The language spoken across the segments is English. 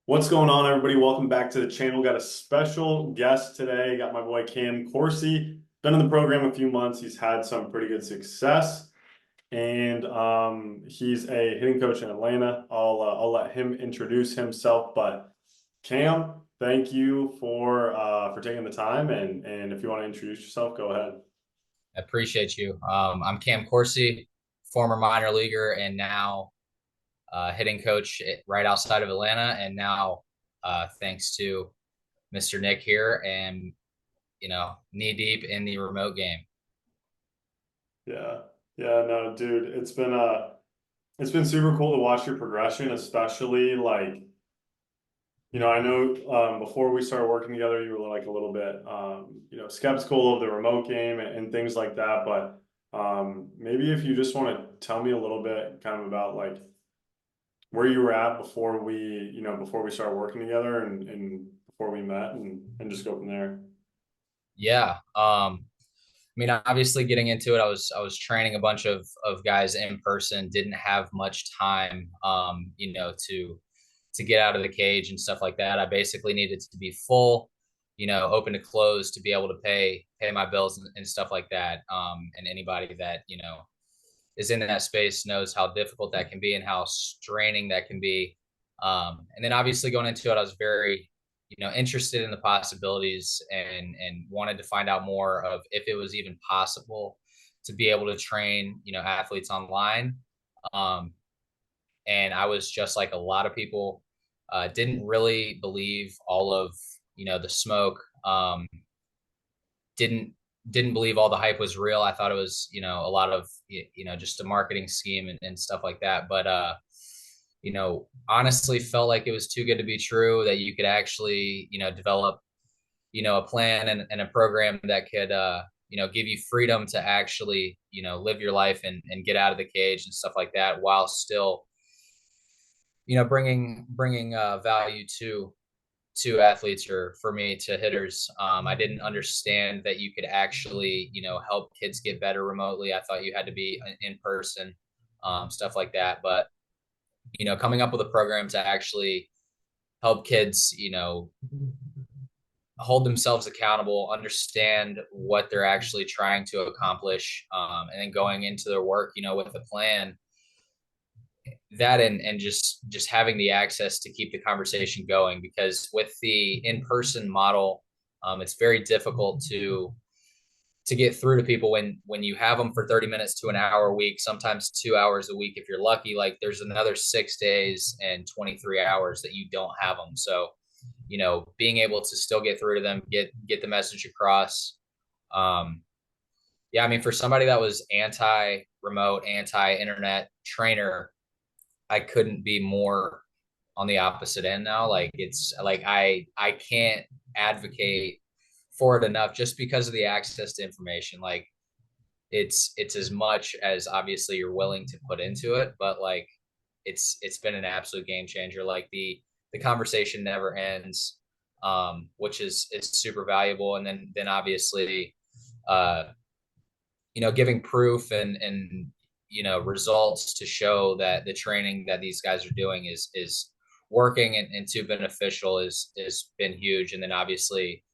What's going on, everybody? Welcome back to the channel. Got a special guest today. Got my boy Cam Coursey. Been in the program a few months. He's had some pretty good success, and he's a hitting coach in Atlanta. I'll let him introduce himself. But Cam, thank you for taking the time. And if you want to introduce yourself, go ahead. I appreciate you. I'm Cam Coursey, former minor leaguer, and now hitting coach right outside of Atlanta. And now, thanks to Mr. Nick here, and knee deep in the remote game. Yeah, yeah, no, dude, it's been super cool to watch your progression, especially like. I know before we started working together, you were like a little bit, skeptical of the remote game and things like that. But maybe if you just want to tell me a little bit kind of about like where you were at before we started working together and before we met and just go from there. Yeah. I mean, obviously, getting into it, I was training a bunch of guys in person. Didn't have much time, to get out of the cage and stuff like that. I basically needed to be full, open to close to be able to pay my bills and stuff like that. And anybody that is in that space knows how difficult that can be and how straining that can be. And then obviously going into it, I was very interested in the possibilities and wanted to find out more of if it was even possible to be able to train athletes online. Um, and I was just like a lot of people, didn't really believe all of the smoke. Didn't believe all the hype was real. I thought it was a lot of just a marketing scheme and stuff like that. But honestly felt like it was too good to be true, that you could actually develop a plan and a program that could give you freedom to actually live your life and get out of the cage and stuff like that, while still bringing value to athletes, or for me to hitters. I didn't understand that you could actually help kids get better remotely. I thought you had to be in person, stuff like that. But coming up with a program to actually help kids hold themselves accountable, understand what they're actually trying to accomplish, and then going into their work with a plan, that and just having the access to keep the conversation going. Because with the in-person model, it's very difficult to get through to people when you have them for 30 minutes to an hour a week, sometimes 2 hours a week if you're lucky. Like, there's another 6 days and 23 hours that you don't have them. So being able to still get through to them, get the message across. Yeah, I mean, for somebody that was anti remote, anti internet trainer, I couldn't be more on the opposite end now. Like, it's like I can't advocate for it enough, just because of the access to information. Like, it's as much as obviously you're willing to put into it, but like it's been an absolute game changer. Like, the conversation never ends, which is it's super valuable. And then obviously uh giving proof and results to show that the training that these guys are doing is working and too beneficial is been huge. And then obviously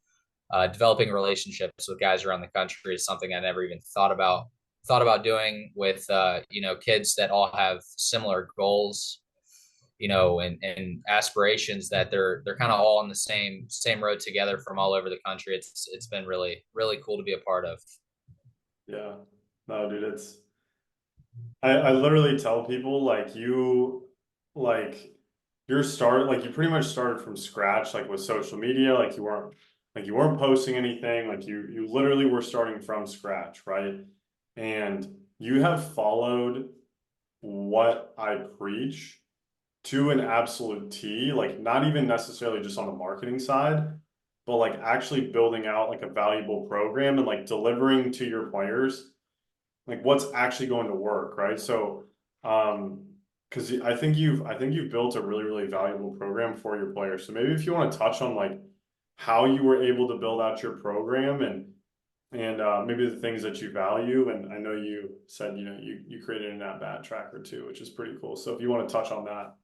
developing relationships with guys around the country is something I never even thought about doing, with kids that all have similar goals, and aspirations, that they're kind of all on the same road together from all over the country. It's been really really cool to be a part of. Yeah, no, dude, I literally tell people like you pretty much started from scratch, like with social media. Like you weren't posting anything. Like you literally were starting from scratch, right? And you have followed what I preach to an absolute T, like not even necessarily just on the marketing side, but like actually building out like a valuable program and like delivering to your players like what's actually going to work, right? So, because I think you've built a really really valuable program for your players. So maybe if you want to touch on like how you were able to build out your program and maybe the things that you value. And I know you said you created an at bat tracker too, which is pretty cool. So if you want to touch on that.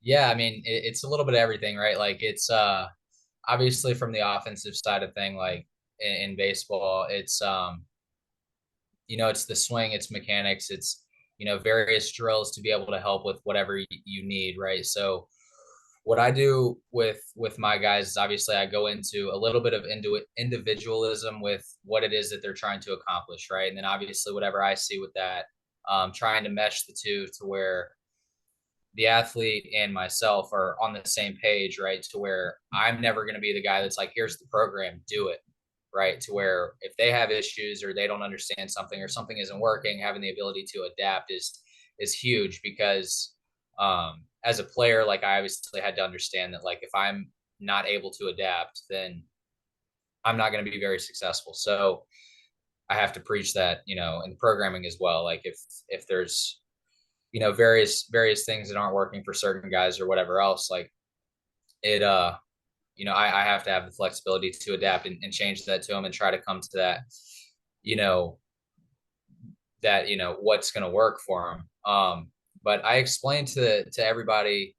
Yeah, I mean, it's a little bit of everything, right? Like it's obviously from the offensive side of thing, like in baseball, it's it's the swing, it's mechanics, it's various drills to be able to help with whatever you need, right? So what I do with my guys is obviously I go into a little bit of individualism with what it is that they're trying to accomplish, right? And then obviously whatever I see with that, trying to mesh the two to where the athlete and myself are on the same page, right? To where I'm never going to be the guy that's like, here's the program, do it, right? To where if they have issues or they don't understand something or something isn't working, having the ability to adapt is huge because as a player, like I obviously had to understand that like if I'm not able to adapt, then I'm not going to be very successful. So I have to preach that, in programming as well. Like if there's various things that aren't working for certain guys or whatever else, like it I have to have the flexibility to adapt and change that to them and try to come to that you know what's going to work for them. But I explain to everybody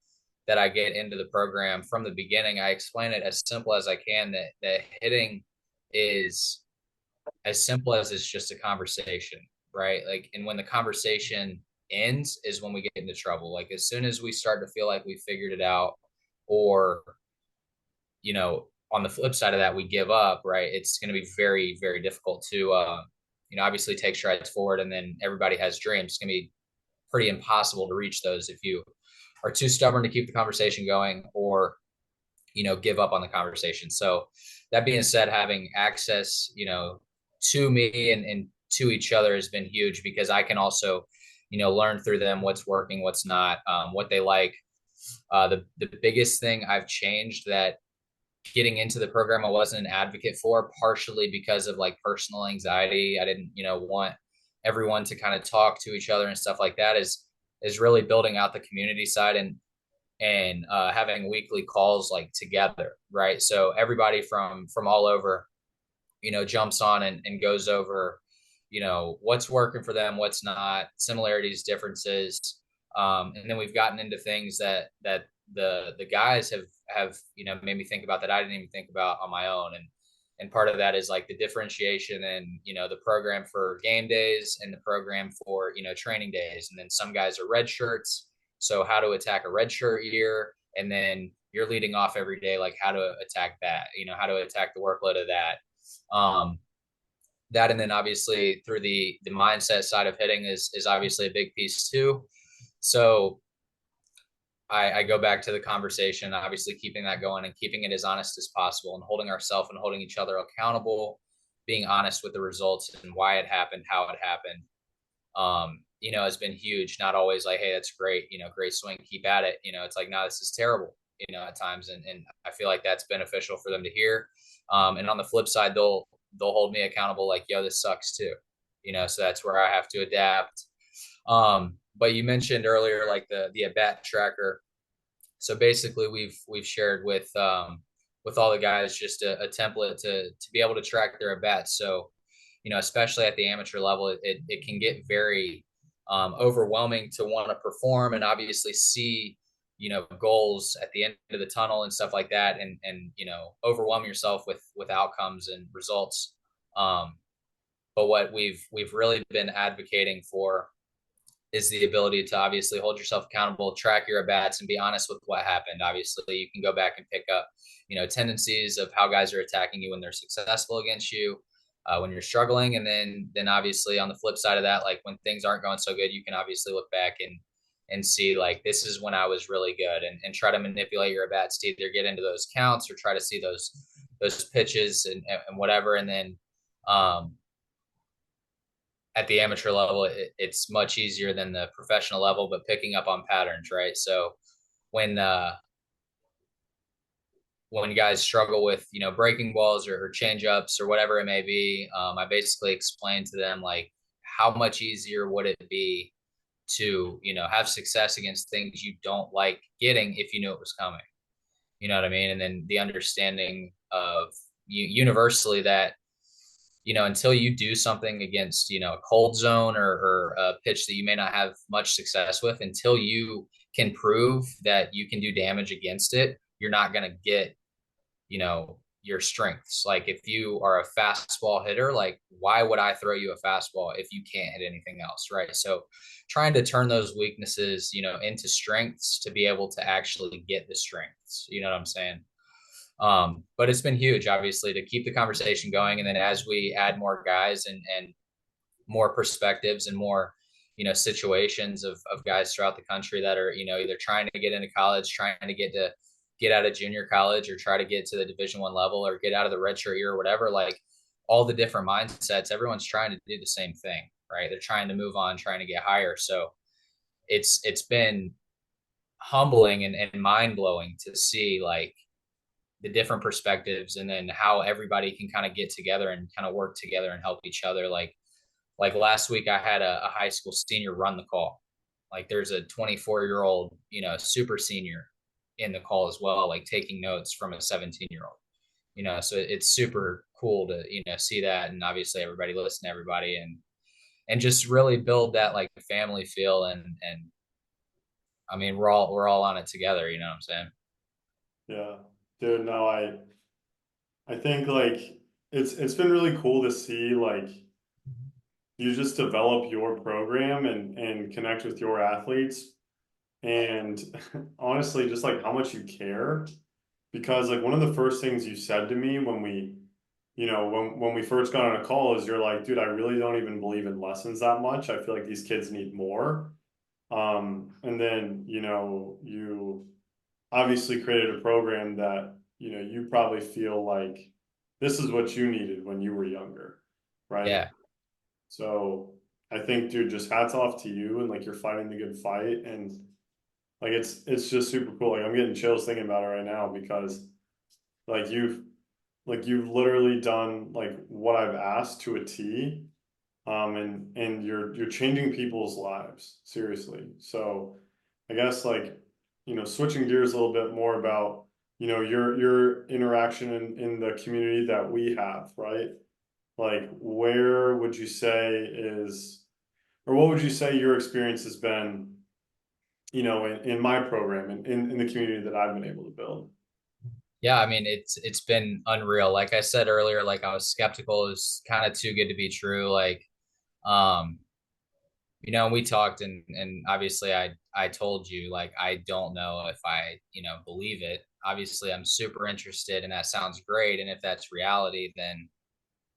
that I get into the program from the beginning. I explain it as simple as I can, that hitting is as simple as it's just a conversation, right? Like, and when the conversation ends is when we get into trouble. Like, as soon as we start to feel like we figured it out, or, on the flip side of that, we give up, right? It's going to be very, very difficult to, obviously take strides forward. And then everybody has dreams. It's going to be pretty impossible to reach those if you are too stubborn to keep the conversation going, or give up on the conversation. So that being said, having access to me and to each other has been huge, because I can also learn through them what's working, what's not, what they like. The biggest thing I've changed, that getting into the program I wasn't an advocate for, partially because of like personal anxiety. I didn't want everyone to kind of talk to each other and stuff like that, is really building out the community side and having weekly calls like together, right? So everybody from all over, jumps on and goes over, what's working for them, what's not, similarities, differences. And then we've gotten into things that the guys have made me think about, that I didn't even think about on my own. And part of that is like the differentiation and the program for game days and the program for training days. And then some guys are red shirts, so how to attack a red shirt year, and then you're leading off every day, like how to attack that, how to attack the workload of that. um that, and then obviously through the mindset side of hitting is obviously a big piece too. So I go back to the conversation, obviously keeping that going and keeping it as honest as possible, and holding ourselves and holding each other accountable, being honest with the results and why it happened, how it happened, has been huge. Not always like, hey, that's great, great swing, keep at it. It's like, no, this is terrible, at times. And I feel like that's beneficial for them to hear. And on the flip side, they'll hold me accountable, like, yo, this sucks too. So that's where I have to adapt. But you mentioned earlier, like the at bat tracker. So basically, we've shared with all the guys just a template to be able to track their at bats. So especially at the amateur level, it can get very overwhelming to want to perform and obviously see goals at the end of the tunnel and stuff like that, and overwhelm yourself with outcomes and results. But what we've really been advocating for is the ability to obviously hold yourself accountable, track your at bats, and be honest with what happened. Obviously, you can go back and pick up, tendencies of how guys are attacking you when they're successful against you, when you're struggling, and then obviously on the flip side of that, like when things aren't going so good, you can obviously look back and see like, this is when I was really good, and try to manipulate your at bats to either get into those counts or try to see those pitches and whatever, and then at the amateur level, it's much easier than the professional level, but picking up on patterns, right? So when when guys struggle with breaking balls or change ups or whatever it may be, I basically explain to them like, how much easier would it be to have success against things you don't like getting if you knew it was coming. You know what I mean? And then the understanding of universally that until you do something against, a cold zone or a pitch that you may not have much success with, until you can prove that you can do damage against it, you're not going to get, your strengths. Like if you are a fastball hitter, like why would I throw you a fastball if you can't hit anything else, right? So trying to turn those weaknesses, into strengths to be able to actually get the strengths. You know what I'm saying? But it's been huge, obviously, to keep the conversation going. And then as we add more guys and more perspectives and more, situations of guys throughout the country that are, either trying to get into college, trying to get out of junior college, or try to get to the Division I level, or get out of the redshirt year or whatever, like all the different mindsets, everyone's trying to do the same thing, right? They're trying to move on, trying to get higher. So it's been humbling and mind blowing to see like the different perspectives, and then how everybody can kind of get together and kind of work together and help each other. Like last week, I had a high school senior run the call. Like there's a 24-year-old, super senior in the call as well, like taking notes from a 17-year-old. So it's super cool to see that, and obviously everybody listen to everybody, and just really build that like family feel, and I mean we're all on it together. You know what I'm saying? Yeah, dude, no, I think like it's been really cool to see like you just develop your program and connect with your athletes, and honestly just like how much you care, because like one of the first things you said to me when we when we first got on a call is you're like, dude, I really don't even believe in lessons that much. I feel like these kids need more. And then you obviously created a program that you probably feel like this is what you needed when you were younger, right? Yeah. So I think, dude, just hats off to you, and like you're fighting the good fight, and like it's just super cool. Like I'm getting chills thinking about it right now, because like you've literally done like what I've asked to a T. And you're changing people's lives, seriously. So I guess like switching gears a little bit more about your interaction in the community that we have, right? Like where would you say is, or what would you say your experience has been, in my program and in the community that I've been able to build? Yeah, I mean it's been unreal. Like I said earlier, like I was skeptical, it was kind of too good to be true. Like um we talked, and obviously I told you like I don't know if I, believe it. Obviously I'm super interested, and that sounds great, and if that's reality, then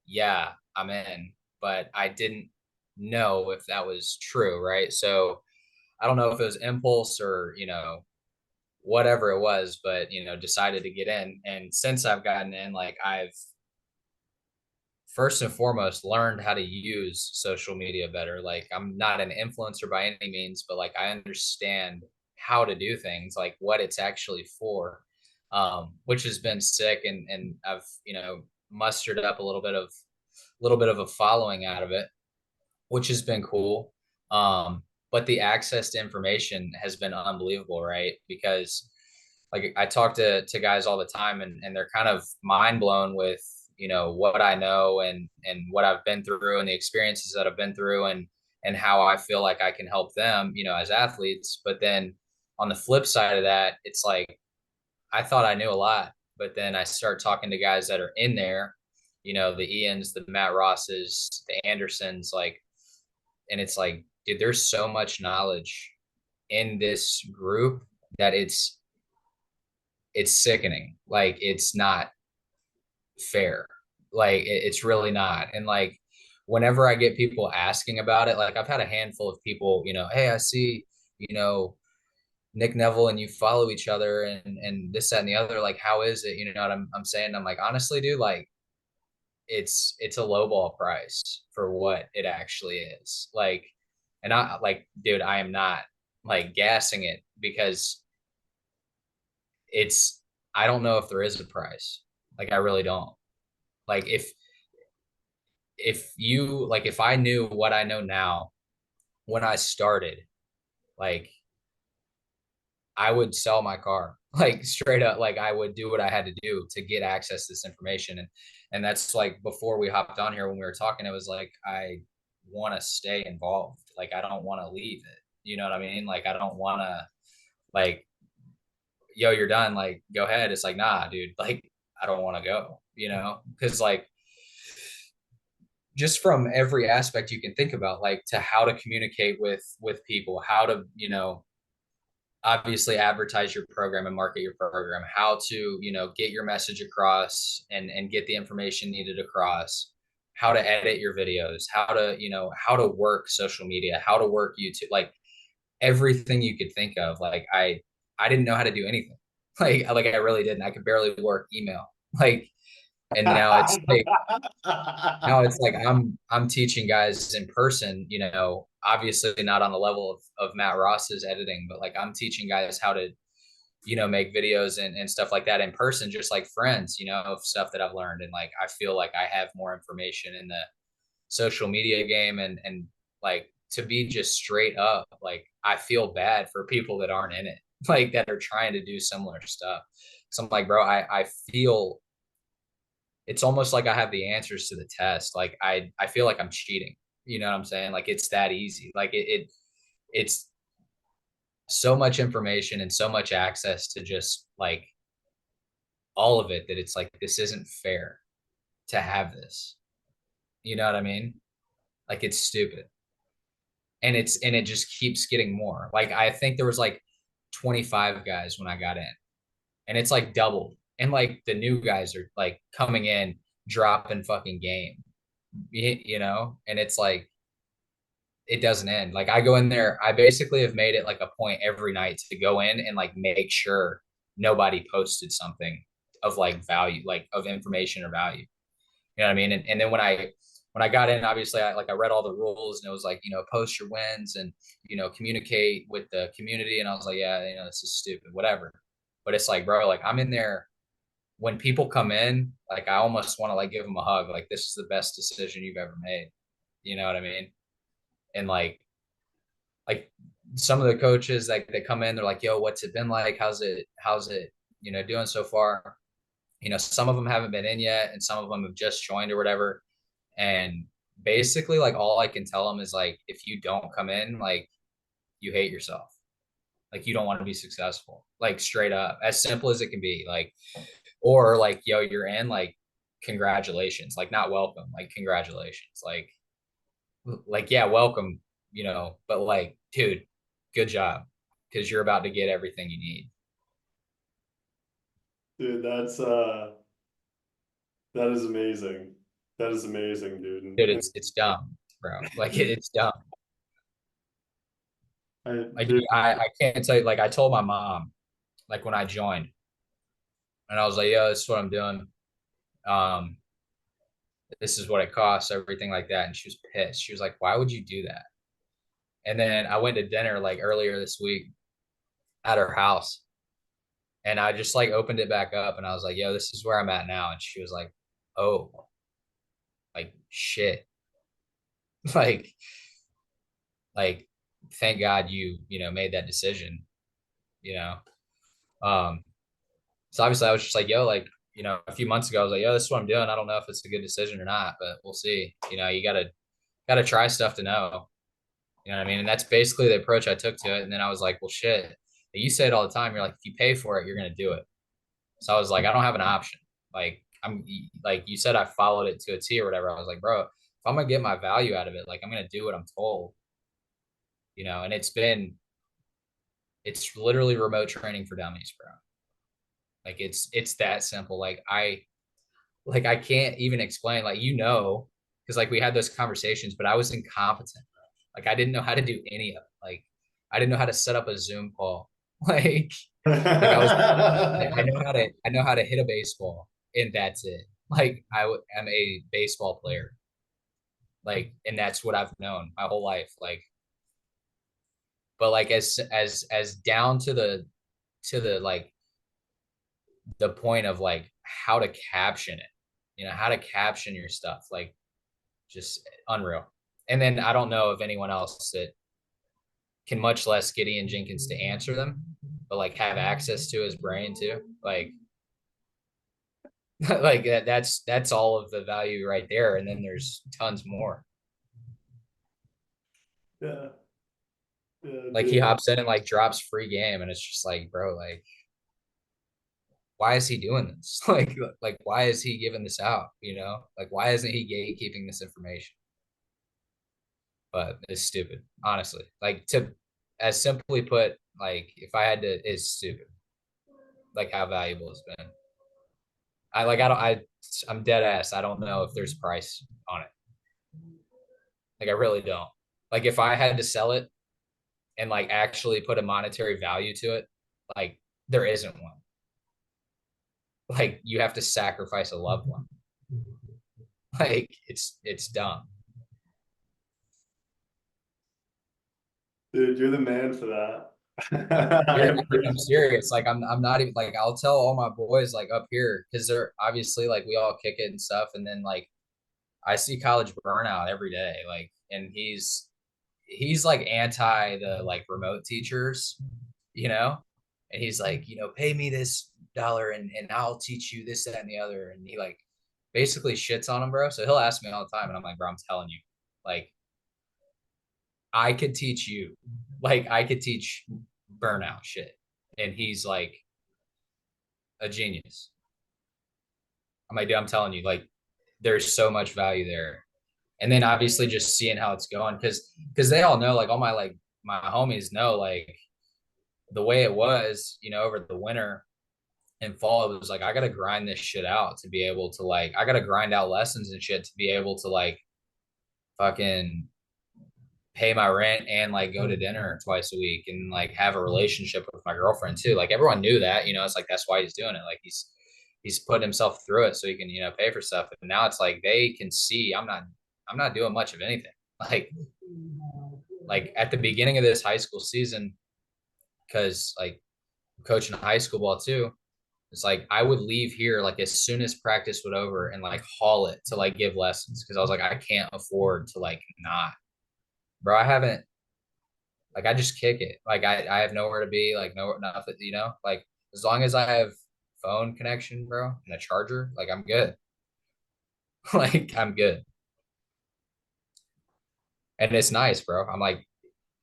yeah, I'm in. But I didn't know if that was true, right? So I don't know if it was impulse or, whatever it was, but decided to get in. And since I've gotten in, like I've first and foremost learned how to use social media better. Like I'm not an influencer by any means, but like I understand how to do things, like what it's actually for, which has been sick. And I've, mustered up a little bit of a following out of it, which has been cool. But the access to information has been unbelievable, right? Because like I talk to guys all the time, and they're kind of mind blown with, what I know and what I've been through, and the experiences that I've been through, and how I feel like I can help them, as athletes. But then on the flip side of that, it's like I thought I knew a lot, but then I start talking to guys that are in there, the Ians, the Matt Rosses, the Andersons, like, and it's like, dude, there's so much knowledge in this group that it's sickening. Like it's not fair. Like it's really not. And like whenever I get people asking about it, like I've had a handful of people, hey, I see, you know, Nick Neville and you follow each other and this, that, and the other. Like, how is it? You know what I'm saying? I'm like, honestly, dude, like it's a lowball price for what it actually is. Like, and I like, dude, I am not like gassing it, because it's I don't know if there is a price. Like I really don't. Like if I knew what I know now when I started, like I would sell my car. Like straight up, like I would do what I had to do to get access to this information. And that's like before we hopped on here when we were talking, it was like I want to stay involved. Like I don't want to leave it. You know what I mean? Like I don't want to like, yo, you're done, like go ahead. It's like, nah, dude, like I don't want to go, because like just from every aspect you can think about, like to how to communicate with people, how to, obviously advertise your program and market your program, how to, get your message across and get the information needed across, how to edit your videos, how to work social media, how to work YouTube, like everything you could think of. Like I didn't know how to do anything. Like I really didn't. I could barely work email. Like, and now it's like I'm teaching guys in person, obviously not on the level of Matt Ross's editing, but like I'm teaching guys how to, make videos and stuff like that in person, just like friends, of stuff that I've learned. And like I feel like I have more information in the social media game, and like to be just straight up, like I feel bad for people that aren't in it, like that are trying to do similar stuff. So I'm like, bro, I feel it's almost like I have the answers to the test. Like I feel like I'm cheating. You know what I'm saying? Like it's that easy. Like it's so much information and so much access to just like all of it, that it's like this isn't fair to have this. You know what I mean? Like it's stupid. And it just keeps getting more. Like I think there was like 25 guys when I got in, and it's like doubled. And like the new guys are like coming in dropping fucking game, and it's like it doesn't end. Like I go in there, I basically have made it like a point every night to go in and like make sure nobody posted something of like value, like of information or value. You know what I mean? And then when I got in, obviously I read all the rules, and it was like, post your wins and, communicate with the community. And I was like, yeah, this is stupid, whatever. But it's like, bro, like I'm in there when people come in, like I almost want to like give them a hug. Like this is the best decision you've ever made. You know what I mean? And like some of the coaches like they come in, they're like, yo, what's it been like? How's it, doing so far? Some of them haven't been in yet, and some of them have just joined or whatever. And basically, like all I can tell them is like, if you don't come in, like you hate yourself. Like you don't want to be successful. Like straight up, as simple as it can be. Like, or like, yo, you're in, like, congratulations. Like not welcome, like congratulations. Like yeah, welcome, but like, dude, good job. Because you're about to get everything you need. Dude, that is amazing. That is amazing, dude. Dude, it's dumb, bro. Like it's dumb. Like Dude, I can't tell you, like I told my mom, like when I joined, and I was like, yo, this is what I'm doing. Um, this is what it costs, everything like that. And she was pissed. She was like, why would you do that? And then I went to dinner like earlier this week at her house, and I just like opened it back up, and I was like, yo, this is where I'm at now. And she was like, oh, like shit. like like thank God you made that decision, you know. Um so obviously I was just like, yo, like, a few months ago I was like, yo, this is what I'm doing. I don't know if it's a good decision or not, but we'll see. You gotta try stuff to know. You know what I mean? And that's basically the approach I took to it. And then I was like, well, shit. You say it all the time. You're like, if you pay for it, you're gonna do it. So I was like, I don't have an option. Like I'm like you said, I followed it to a T or whatever. I was like, bro, if I'm gonna get my value out of it, like I'm gonna do what I'm told. And it's literally remote training for dummies, bro. Like it's that simple. Like I can't even explain, like, because like we had those conversations, but I was incompetent, bro. Like I didn't know how to do any of it. Like I didn't know how to set up a Zoom call. Like like I was like I know how to hit a baseball, and that's it. Like am a baseball player. Like, and that's what I've known my whole life. Like, but like as down to the like the point of like how to caption it, how to caption your stuff, like just unreal. And then I don't know of anyone else that can, much less Gideon Jenkins, to answer them, but like have access to his brain too. Like like that's all of the value right there. And then there's tons more. yeah, Yeah, Like he dude. hops in and like drops free game, and it's just like, bro, like why is he doing this? Like why is he giving this out? You know, like why isn't he gatekeeping this information? But it's stupid, honestly. Like to as simply put, like if I had to, it's stupid. Like how valuable it's been. I'm dead ass. I don't know if there's a price on it. Like I really don't. Like if I had to sell it and like actually put a monetary value to it, like there isn't one. Like you have to sacrifice a loved one. Like it's dumb. Dude, you're the man for that. I Dude, I'm appreciate serious. Like I'm not even like I'll tell all my boys like up here because they're obviously like we all kick it and stuff, and then like I see college burnout every day. Like, and he's like anti the like remote teachers, you know, and he's like, you know, pay me this dollar and I'll teach you this, that, and the other, and he like basically shits on him, bro. So he'll ask me all the time, and I'm like, bro, I'm telling you, like I could teach you, like I could teach burnout shit, and he's like a genius. I'm like, dude, I'm telling you, like there's so much value there. And then obviously just seeing how it's going because they all know like all my like my homies know like the way it was, you know, over the winter and fall, it was like I gotta grind this shit out to be able to like I gotta grind out lessons and shit to be able to like fucking pay my rent and like go to dinner twice a week and like have a relationship with my girlfriend too. Like everyone knew that, you know, it's like that's why he's doing it. Like he's put himself through it so he can, you know, pay for stuff. And now it's like they can see I'm not doing much of anything. Like like at the beginning of this high school season, because like coaching high school ball too, it's like I would leave here like as soon as practice would over and like haul it to like give lessons because I was like I can't afford to like not, bro. I haven't like I just kick it. Like I have nowhere to be, like no nothing, you know. Like as long as I have phone connection, bro, and a charger, like I'm good. Like I'm good, and it's nice, bro. I'm like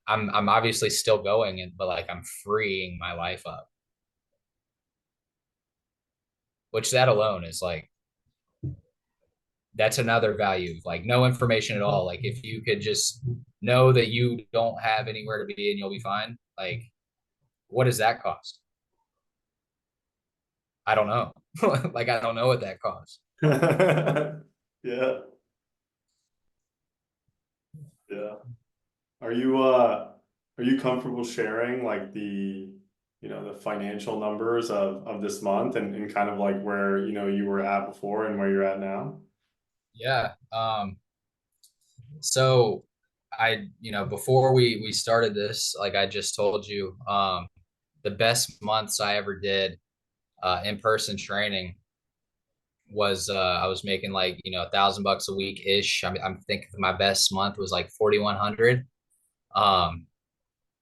I'm obviously still going, and but like I'm freeing my life up, which that alone is like that's another value. Like no information at all. Like if you could just know that you don't have anywhere to be and you'll be fine. Like what does that cost? I don't know. Like I don't know what that costs. it. Yeah, yeah. Are you comfortable sharing like the financial numbers of this month and kind of like where, you were at before and where you're at now? Yeah. So you know, before we started this, like I just told you, the best months I ever did in-person training was I was making like, you know, $1,000 a week ish. I'm thinking my best month was like 4,100. Um,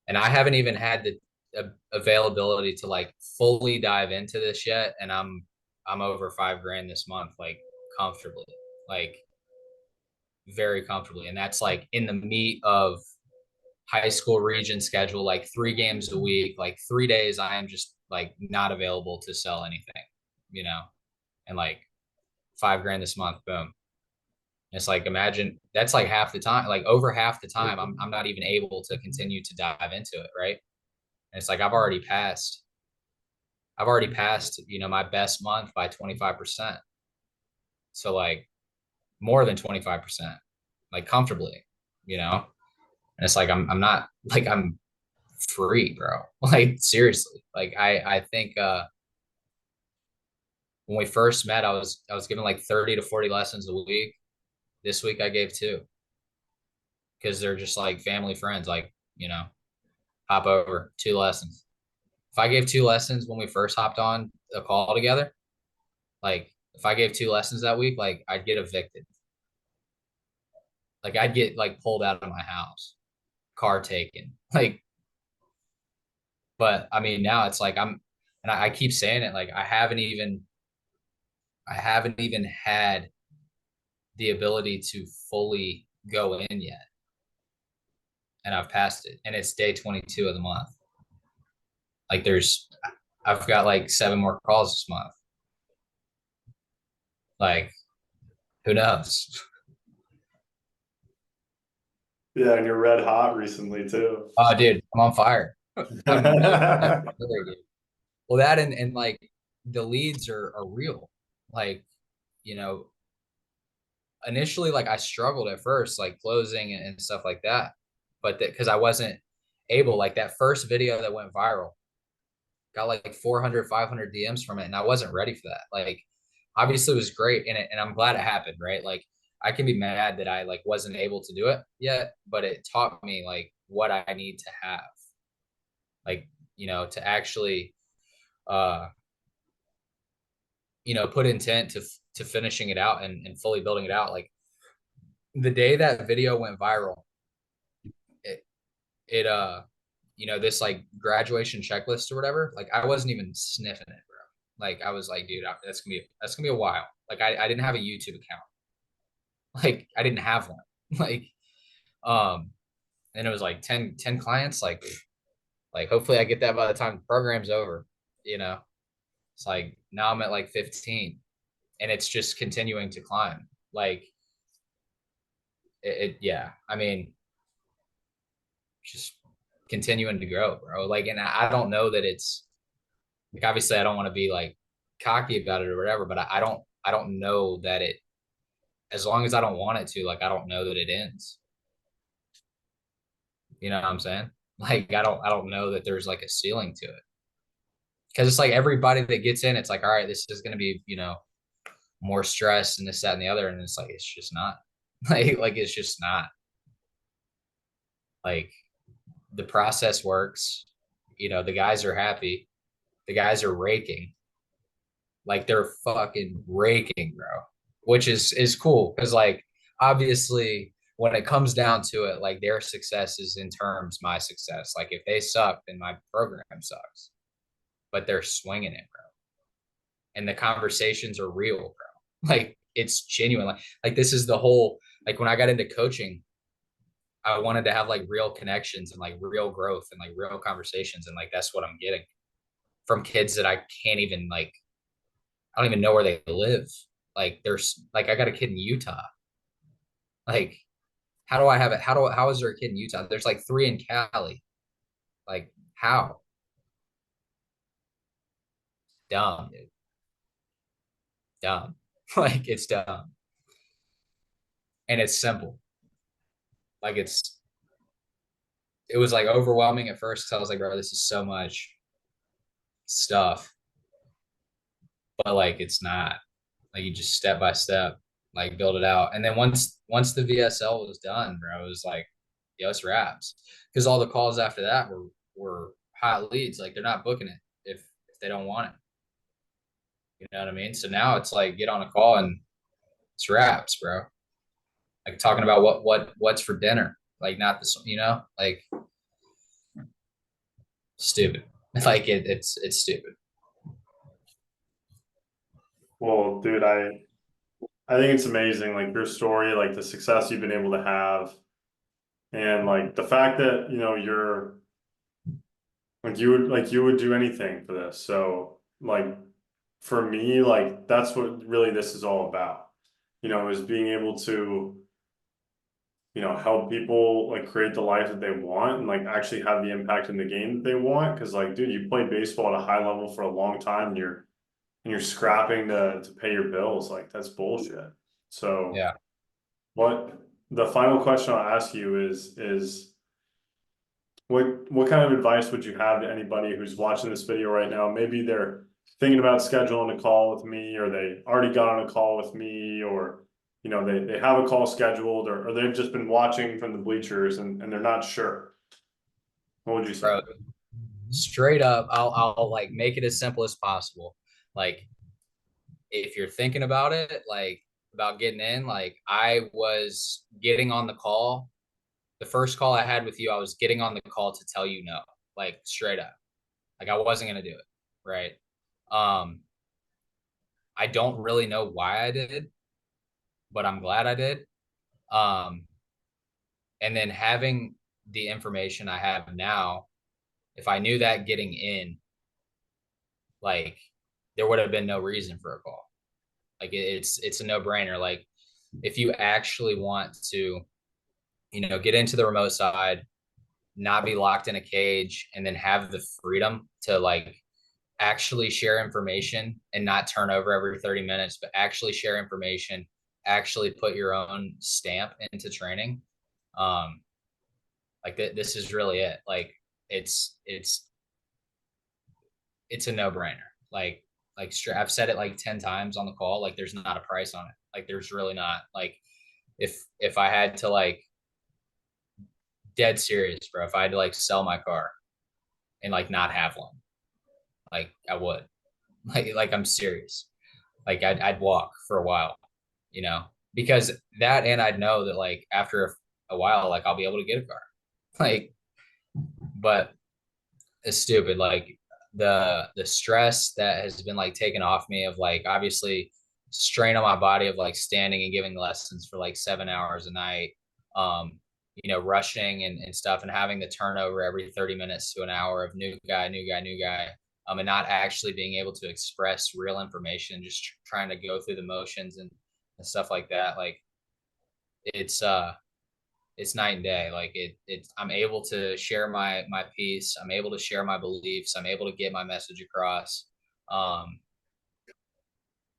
and I haven't even had the availability to like fully dive into this yet. And I'm over 5 grand this month, like comfortably, like very comfortably. And that's like in the meat of high school region schedule, like 3 games a week, like 3 days. I am just like not available to sell anything, you know, and like 5 grand this month, boom. It's like imagine that's like half the time, like over half the time, I'm not even able to continue to dive into it, right? And it's like I've already passed, you know, my best month by 25%. So like more than 25%, like comfortably, you know? And it's like I'm not like I'm free, bro. Like seriously. Like I think when we first met, I was giving like 30 to 40 lessons a week. This week I gave two because they're just like family friends, like, you know, hop over 2 lessons. If I gave 2 lessons when we first hopped on a call together, like if I gave 2 lessons that week, like I'd get evicted. Like I'd get like pulled out of my house, car taken. Like, but I mean now it's like and I keep saying it, like I haven't even had the ability to fully go in yet. and I've passed it, and it's day 22 of the month. Like I've got like 7 more calls this month. Like, who knows? Yeah, and you're red hot recently too. Oh, dude, I'm on fire. I'm really, dude. Well, that and like the leads are real. Like, you know, initially, like I struggled at first, like closing and stuff like that. But that because I wasn't able, like that first video that went viral, got like 400, 500 DMs from it, and I wasn't ready for that. Like, obviously, it was great, and I'm glad it happened, right? Like, I can be mad that I like wasn't able to do it yet, but it taught me like what I need to have, like to actually, uh, put intent to finishing it out and fully building it out. Like the day that video went viral, it it this like graduation checklist or whatever, like I wasn't even sniffing it, bro. Like I was like, dude, that's gonna be a while. Like I didn't have a YouTube account. Like I didn't have one. Like um and it was like 10 clients, like hopefully I get that by the time the program's over, you know. It's like now I'm at like 15, and it's just continuing to climb. Like yeah, I mean, just continuing to grow, bro. Like, and I don't know that it's like, obviously I don't want to be like cocky about it or whatever, but I don't know that it, as long as I don't want it to, like, I don't know that it ends. You know what I'm saying? Like, I don't know that there's like a ceiling to it. Cause it's like everybody that gets in, it's like, all right, this is going to be, more stress and this, that, and the other. And it's like, it's just not like, it's just not like the process works. The guys are happy. The guys are raking. Like they're fucking raking, bro. Which is cool because like obviously when it comes down to it, like their success is in terms my success. Like if they suck, then my program sucks. But they're swinging it, bro. And the conversations are real, bro. Like it's genuine. Like this is the whole, like when I got into coaching, I wanted to have like real connections and like real growth and like real conversations, and like that's what I'm getting from kids that I can't even like, I don't even know where they live. Like there's like I got a kid in Utah. Like how do I have it? How is there a kid in Utah? There's like 3 in Cali. Like how? Dumb, dude. Dumb. Like it's dumb. And it's simple. Like it was like overwhelming at first because I was like, bro, this is so much stuff. But like it's not. Like you just step by step, like build it out. And then once the VSL was done, bro, it was like, yo, it's wraps. Because all the calls after that were hot leads. Like they're not booking it if they don't want it. You know what I mean? So now it's like get on a call and it's wraps, bro. Like talking about what's for dinner. Like not this, like stupid. Like it's stupid. Well, dude, I think it's amazing, like your story, like the success you've been able to have, and like the fact that you're like you would do anything for this. So like for me, like that's what really this is all about. Is being able to help people like create the life that they want and like actually have the impact in the game that they want. Because like, dude, you played baseball at a high level for a long time, and you're scrapping to pay your bills. Like that's bullshit. So Yeah. what the final question I'll ask you is what kind of advice would you have to anybody who's watching this video right now? Maybe they're thinking about scheduling a call with me, or they already got on a call with me, or they have a call scheduled, or they've just been watching from the bleachers and they're not sure. What would you say? Bro, straight up, I'll like make it as simple as possible. Like if you're thinking about it, like about getting in, like I was getting on the call. The first call I had with you, I was getting on the call to tell you no, like straight up. Like I wasn't gonna do it. Right. Um, I don't really know why I did, but I'm glad I did. Um, and then having the information I have now, if I knew that getting in, like there would have been no reason for a call. Like it's a no brainer. Like if you actually want to, get into the remote side, not be locked in a cage, and then have the freedom to like actually share information and not turn over every 30 minutes, but actually share information, actually put your own stamp into training. Um, this is really it. Like it's it's it's a no brainer. I've said it like 10 times on the call. Like there's not a price on it. Like there's really not. Like if I had to like dead serious, bro, if I had to like sell my car and like not have one, like I would. Like I'm serious. Like I'd walk for a while, you know, because that, and I'd know that like after a while, like I'll be able to get a car. Like, but it's stupid. Like the stress that has been like taken off me of like obviously strain on my body of like standing and giving lessons for like 7 hours a night, um rushing and stuff, and having the turnover every 30 minutes to an hour of new guy, new guy, new guy, and not actually being able to express real information, just trying to go through the motions and stuff like that. Like it's it's night and day. Like it's I'm able to share my piece, I'm able to share my beliefs, I'm able to get my message across, um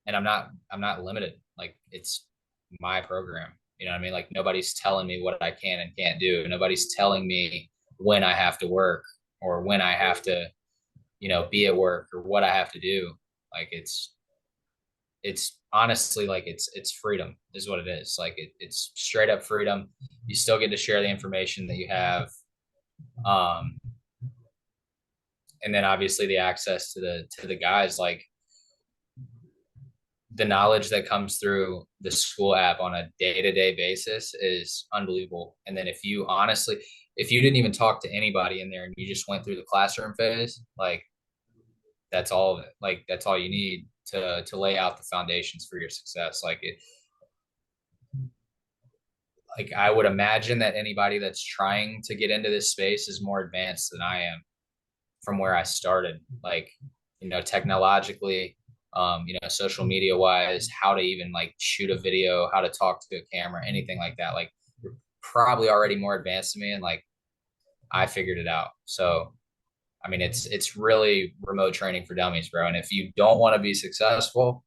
and I'm not limited. Like it's my program, you know what I mean? Like nobody's telling me what I can and can't do, nobody's telling me when I have to work or when I have to, be at work, or what I have to do. Like it's honestly like it's freedom is what it is. Like it's straight up freedom. You still get to share the information that you have, um and then obviously the access to the guys. Like the knowledge that comes through the school app on a day-to-day basis is unbelievable. And then if you didn't even talk to anybody in there and you just went through the classroom phase, like that's all of it. Like that's all you need to lay out the foundations for your success. Like I would imagine that anybody that's trying to get into this space is more advanced than I am from where I started. Like, technologically, social media wise, how to even like shoot a video, how to talk to a camera, anything like that. Like you're probably already more advanced than me, and like I figured it out. So I mean it's really remote training for dummies, bro. And if you don't want to be successful,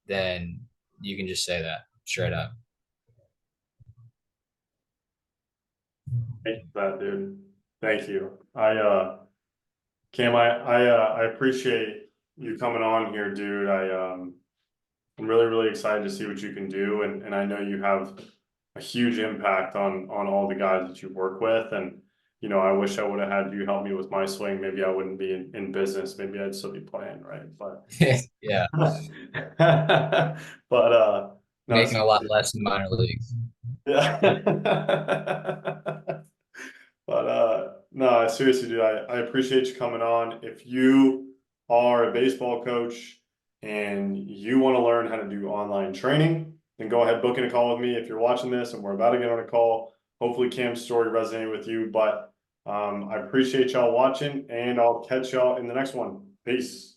then you can just say that straight up. Thank you for that, dude. Thank you. Cam, I appreciate you coming on here, dude. I'm really, really excited to see what you can do, and I know you have a huge impact on all the guys that you work with. And I wish I would have had you help me with my swing. Maybe I wouldn't be in business. Maybe I'd still be playing, right? But Yeah. but no, Making a lot less in minor leagues. yeah. But no, seriously, dude, I appreciate you coming on. If you are a baseball coach and you want to learn how to do online training, then go ahead, book in a call with me. If you're watching this and we're about to get on a call, hopefully Cam's story resonated with you. But I appreciate y'all watching, and I'll catch y'all in the next one. Peace.